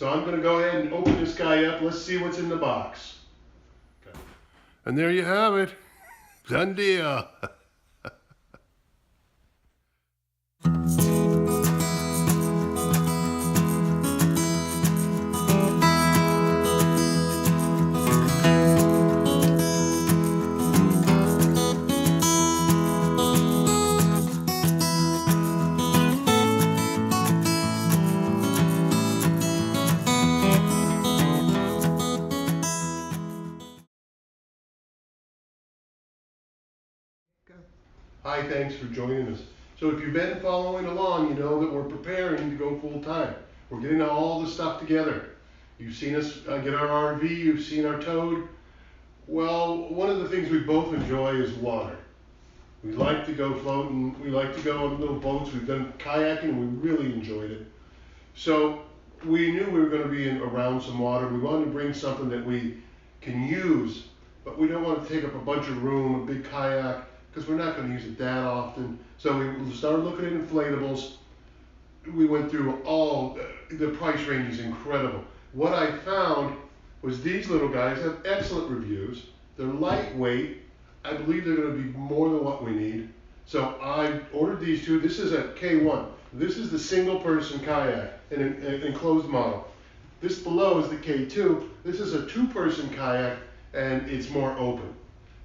So I'm going to go ahead and open this guy up. Let's see what's in the box. Okay. And there you have it. Done deal. Hi, thanks for joining us. So if you've been following along, you know that we're preparing to go full time. We're getting all the stuff together. You've seen us get our RV, you've seen our Toad. Well, one of the things we both enjoy is water. We like to go floating, we like to go on little boats, we've done kayaking, we really enjoyed it. So we knew we were going to be around some water. We wanted to bring something that we can use, but we don't want to take up a bunch of room, a big kayak, because we're not going to use it that often. So we started looking at inflatables. We went through all, the price range is incredible. What I found was these little guys have excellent reviews. They're lightweight. I believe they're going to be more than what we need. So I ordered these two. This is a K1. This is the single person kayak, an enclosed model. This below is the K2. This is a two-person kayak and it's more open.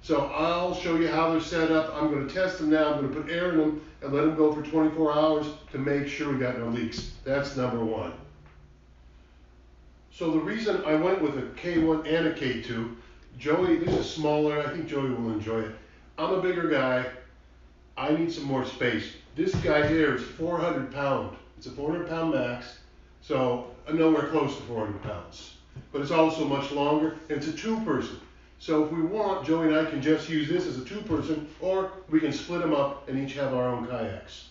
So I'll show you how they're set up. I'm going to test them now. I'm going to put air in them and let them go for 24 hours to make sure we got no leaks. That's number one. So the reason I went with a K1 and a K2, Joey, this is smaller. I think Joey will enjoy it. I'm a bigger guy. I need some more space. This guy here is 400 pound. It's a 400 pound max. So nowhere close to 400 pounds. But it's also much longer and it's a two person. So if we want, Joey and I can just use this as a two-person, or we can split them up and each have our own kayaks.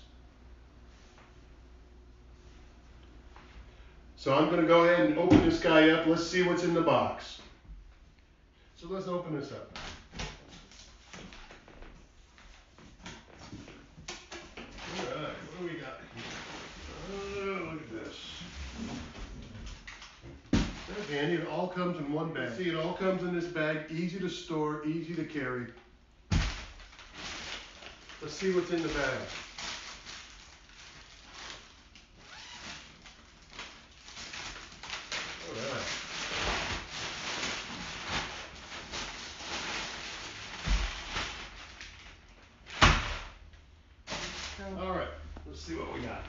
So I'm going to go ahead and open this guy up. Let's see what's in the box. So let's open this up. All right, what do we got here? Oh, look at this. That's handy. It all comes in one bag. See, it all comes in this bag. Easy to store, easy to carry. Let's see what's in the bag. All right, let's see what we got.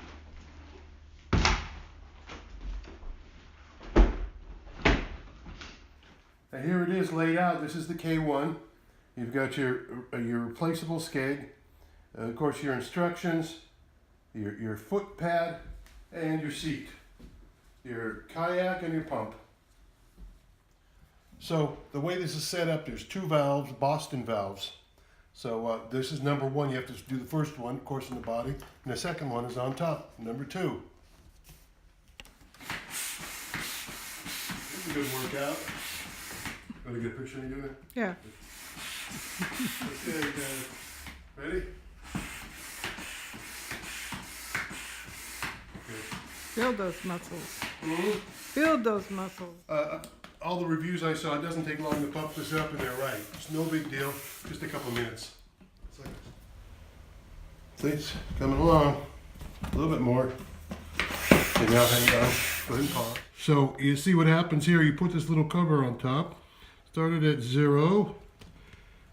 And here it is laid out. This is the K1. You've got your replaceable skeg, of course your instructions, your foot pad, and your seat, your kayak and your pump. So the way this is set up, there's two valves, Boston valves. So this is number one. You have to do the first one, of course, in the body, and the second one is on top, number two. This is a good workout. Want to get a picture of me doing it? Yeah. Okay, guys. Ready? Okay. Build those muscles. Mm-hmm. Build those muscles. All the reviews I saw, it doesn't take long to pump this up, and they're right. It's no big deal. Just a couple minutes. See, it's coming along. A little bit more. Okay, now hang on. Go ahead and pause. So you see what happens here. You put this little cover on top. Started at 0,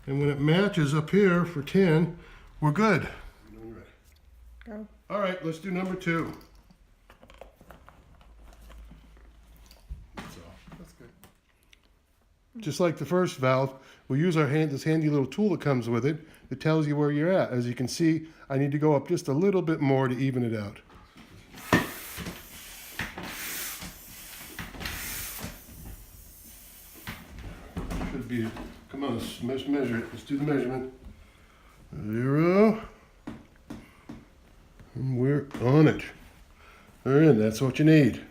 and when it matches up here for 10, we're good. When you're ready. Go. All right, let's do number 2. That's all. That's good. Just like the first valve, we'll use our this handy little tool that comes with it. It tells you where you're at. As you can see, I need to go up just a little bit more to even it out. Come on, let's measure it. Let's do the measurement. 0. And we're on it. All right, that's what you need.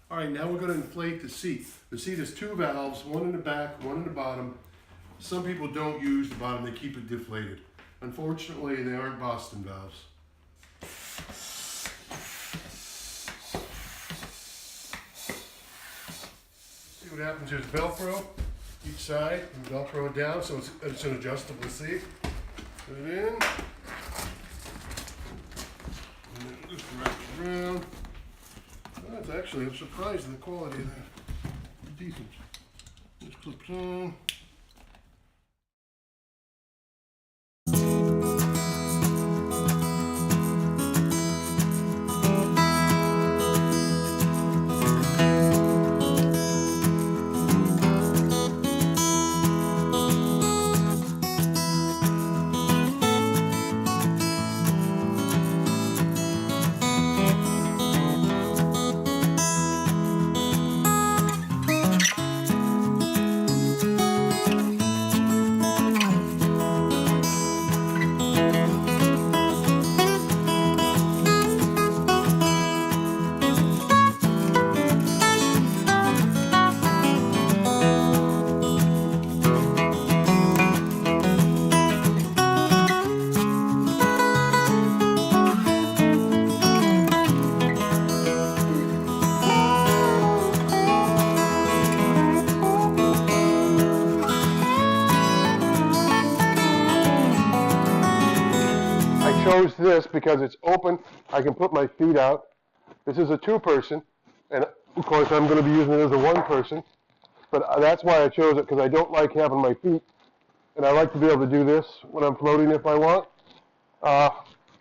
All right, now we're going to inflate the seat. The seat has two valves, one in the back, one in the bottom. Some people don't use the bottom, they keep it deflated. Unfortunately, they aren't Boston valves. what happens. There's Velcro each side, and Velcro it down so it's an adjustable seat. Put it in. And then just wrap it around. That's actually, I'm surprised at the quality of that. Decent. Just clips on. Chose this because it's open. I can put my feet out. This is a two-person, and of course I'm going to be using it as a one-person, but that's why I chose it, because I don't like having my feet, and I like to be able to do this when I'm floating if I want, and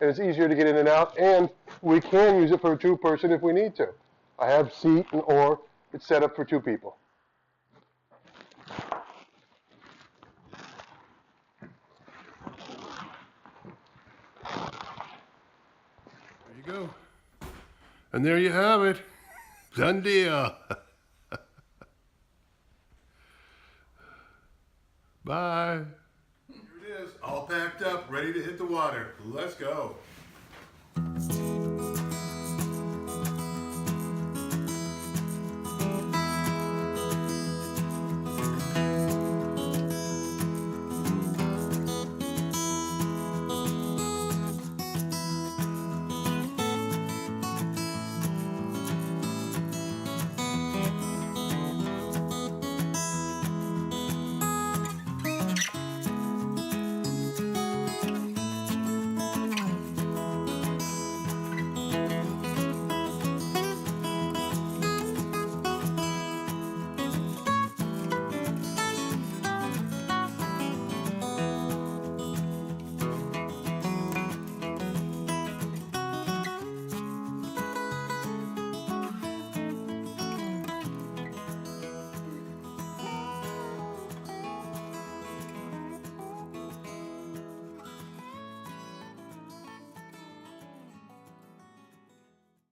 it's easier to get in and out, and we can use it for a two-person if we need to. I have seat and oar. It's set up for two people. Go. And there you have it. Done deal. Bye. Here it is, all packed up, ready to hit the water. Let's go.